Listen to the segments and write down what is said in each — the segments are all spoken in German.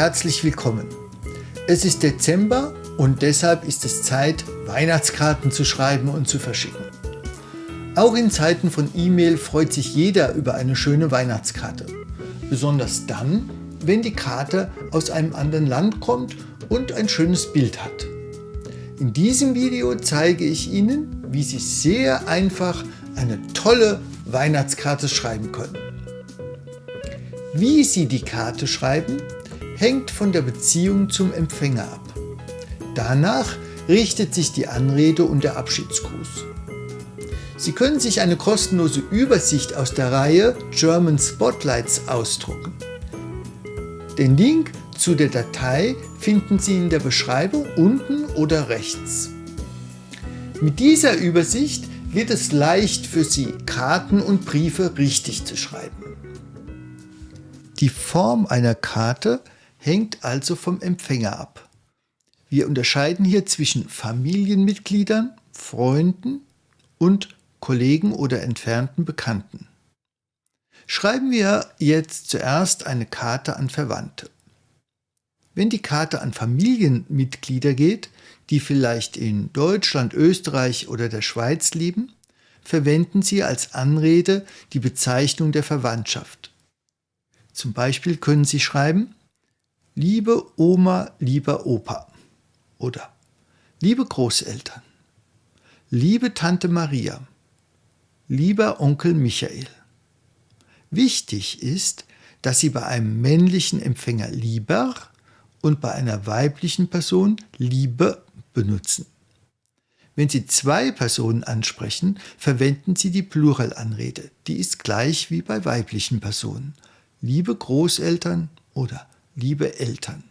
herzlich willkommen. Es ist Dezember und deshalb ist es Zeit, Weihnachtskarten zu schreiben und zu verschicken. Auch in Zeiten von E-Mail freut sich jeder über eine schöne Weihnachtskarte. Besonders dann, wenn die Karte aus einem anderen Land kommt und ein schönes Bild hat. In diesem Video zeige ich Ihnen, wie Sie sehr einfach eine tolle Weihnachtskarte schreiben können. Wie Sie die Karte schreiben, hängt von der Beziehung zum Empfänger ab. Danach richtet sich die Anrede und der Abschiedsgruß. Sie können sich eine kostenlose Übersicht aus der Reihe German Spotlights ausdrucken. Den Link zu der Datei finden Sie in der Beschreibung unten oder rechts. Mit dieser Übersicht wird es leicht für Sie, Karten und Briefe richtig zu schreiben. Die Form einer Karte hängt also vom Empfänger ab. Wir unterscheiden hier zwischen Familienmitgliedern, Freunden und Kollegen oder entfernten Bekannten. Schreiben wir jetzt zuerst eine Karte an Verwandte. Wenn die Karte an Familienmitglieder geht, die vielleicht in Deutschland, Österreich oder der Schweiz leben, verwenden Sie als Anrede die Bezeichnung der Verwandtschaft. Zum Beispiel können Sie schreiben: Liebe Oma, lieber Opa oder liebe Großeltern, liebe Tante Maria, lieber Onkel Michael. Wichtig ist, dass Sie bei einem männlichen Empfänger lieber und bei einer weiblichen Person liebe benutzen. Wenn Sie zwei Personen ansprechen, verwenden Sie die Pluralanrede. Die ist gleich wie bei weiblichen Personen. Liebe Großeltern oder liebe Eltern.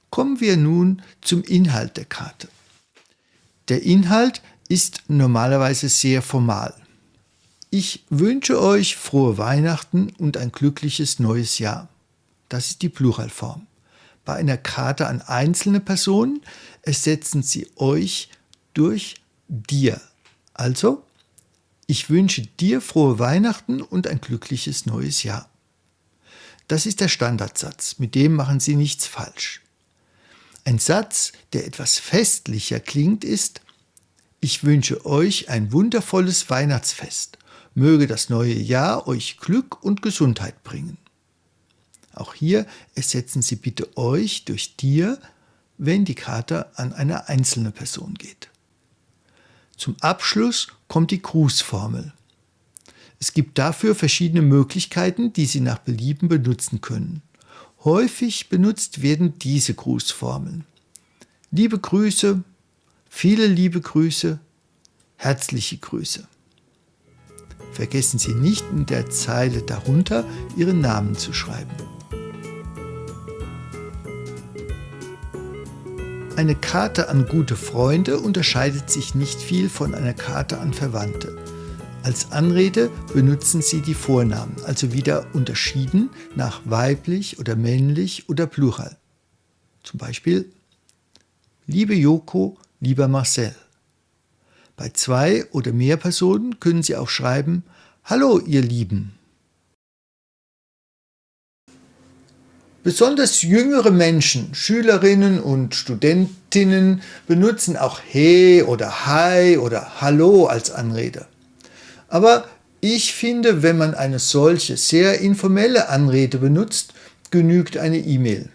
Kommen wir nun zum Inhalt der Karte. Der Inhalt ist normalerweise sehr formal. Ich wünsche euch frohe Weihnachten und ein glückliches neues Jahr. Das ist die Pluralform. Bei einer Karte an einzelne Personen ersetzen Sie euch durch dir. Also, ich wünsche dir frohe Weihnachten und ein glückliches neues Jahr. Das ist der Standardsatz, mit dem machen Sie nichts falsch. Ein Satz, der etwas festlicher klingt, ist: Ich wünsche euch ein wundervolles Weihnachtsfest. Möge das neue Jahr euch Glück und Gesundheit bringen. Auch hier ersetzen Sie bitte euch durch dir, wenn die Karte an eine einzelne Person geht. Zum Abschluss kommt die Grußformel. Es gibt dafür verschiedene Möglichkeiten, die Sie nach Belieben benutzen können. Häufig benutzt werden diese Grußformeln: Liebe Grüße, viele liebe Grüße, herzliche Grüße. Vergessen Sie nicht, in der Zeile darunter Ihren Namen zu schreiben. Eine Karte an gute Freunde unterscheidet sich nicht viel von einer Karte an Verwandte. Als Anrede benutzen Sie die Vornamen, also wieder unterschieden nach weiblich oder männlich oder Plural. Zum Beispiel: Liebe Joko, lieber Marcel. Bei zwei oder mehr Personen können Sie auch schreiben: Hallo, ihr Lieben. Besonders jüngere Menschen, Schülerinnen und Studentinnen benutzen auch Hey oder Hi oder Hallo als Anrede. Aber ich finde, wenn man eine solche sehr informelle Anrede benutzt, genügt eine E-Mail.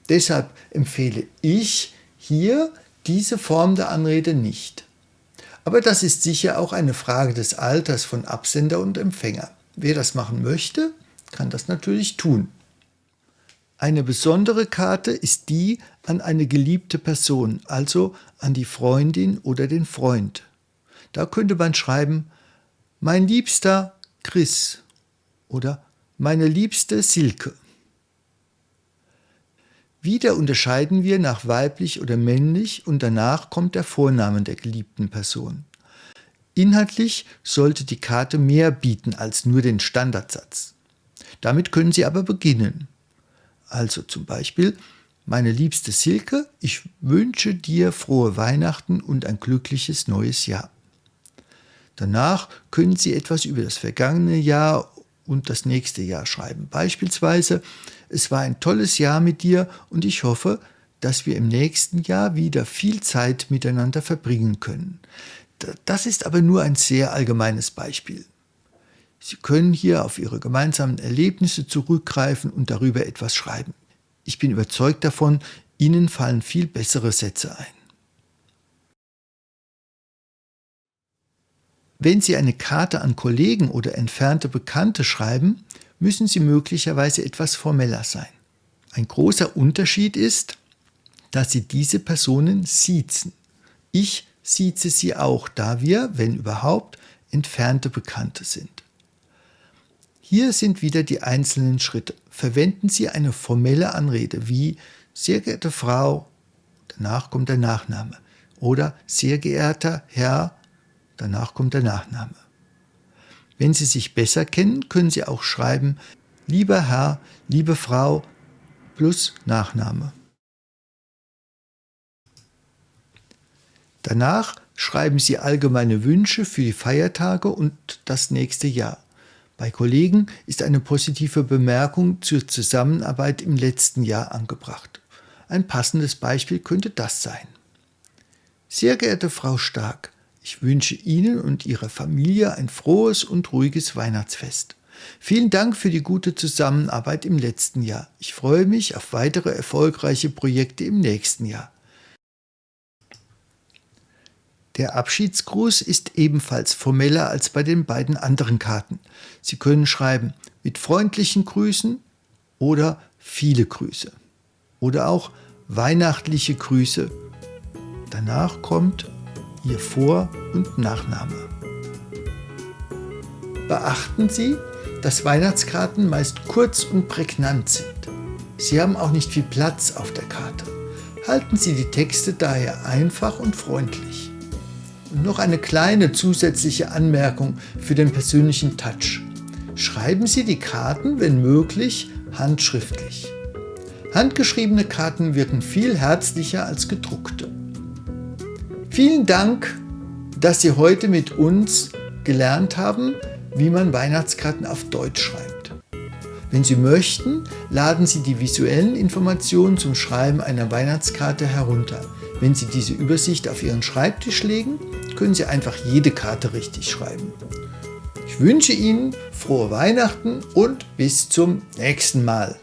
Deshalb empfehle ich hier diese Form der Anrede nicht. Aber das ist sicher auch eine Frage des Alters von Absender und Empfänger. Wer das machen möchte, kann das natürlich tun. Eine besondere Karte ist die an eine geliebte Person, also an die Freundin oder den Freund. Da könnte man schreiben: Mein liebster Chris oder meine liebste Silke. Wieder unterscheiden wir nach weiblich oder männlich und danach kommt der Vorname der geliebten Person. Inhaltlich sollte die Karte mehr bieten als nur den Standardsatz. Damit können Sie aber beginnen. Also zum Beispiel: Meine liebste Silke, ich wünsche dir frohe Weihnachten und ein glückliches neues Jahr. Danach können Sie etwas über das vergangene Jahr und das nächste Jahr schreiben. Beispielsweise: es war ein tolles Jahr mit dir und ich hoffe, dass wir im nächsten Jahr wieder viel Zeit miteinander verbringen können. Das ist aber nur ein sehr allgemeines Beispiel. Sie können hier auf Ihre gemeinsamen Erlebnisse zurückgreifen und darüber etwas schreiben. Ich bin überzeugt davon, Ihnen fallen viel bessere Sätze ein. Wenn Sie eine Karte an Kollegen oder entfernte Bekannte schreiben, müssen Sie möglicherweise etwas formeller sein. Ein großer Unterschied ist, dass Sie diese Personen siezen. Ich sieze sie auch, da wir, wenn überhaupt, entfernte Bekannte sind. Hier sind wieder die einzelnen Schritte. Verwenden Sie eine formelle Anrede wie sehr geehrte Frau, danach kommt der Nachname, oder sehr geehrter Herr, danach kommt der Nachname. Wenn Sie sich besser kennen, können Sie auch schreiben lieber Herr, liebe Frau plus Nachname. Danach schreiben Sie allgemeine Wünsche für die Feiertage und das nächste Jahr. Bei Kollegen ist eine positive Bemerkung zur Zusammenarbeit im letzten Jahr angebracht. Ein passendes Beispiel könnte das sein. Sehr geehrte Frau Stark, ich wünsche Ihnen und Ihrer Familie ein frohes und ruhiges Weihnachtsfest. Vielen Dank für die gute Zusammenarbeit im letzten Jahr. Ich freue mich auf weitere erfolgreiche Projekte im nächsten Jahr. Der Abschiedsgruß ist ebenfalls formeller als bei den beiden anderen Karten. Sie können schreiben mit freundlichen Grüßen oder viele Grüße oder auch weihnachtliche Grüße. Danach kommt Ihr Vor- und Nachname. Beachten Sie, dass Weihnachtskarten meist kurz und prägnant sind. Sie haben auch nicht viel Platz auf der Karte. Halten Sie die Texte daher einfach und freundlich. Und noch eine kleine zusätzliche Anmerkung für den persönlichen Touch. Schreiben Sie die Karten, wenn möglich, handschriftlich. Handgeschriebene Karten wirken viel herzlicher als gedruckte. Vielen Dank, dass Sie heute mit uns gelernt haben, wie man Weihnachtskarten auf Deutsch schreibt. Wenn Sie möchten, laden Sie die visuellen Informationen zum Schreiben einer Weihnachtskarte herunter. Wenn Sie diese Übersicht auf Ihren Schreibtisch legen, können Sie einfach jede Karte richtig schreiben. Ich wünsche Ihnen frohe Weihnachten und bis zum nächsten Mal.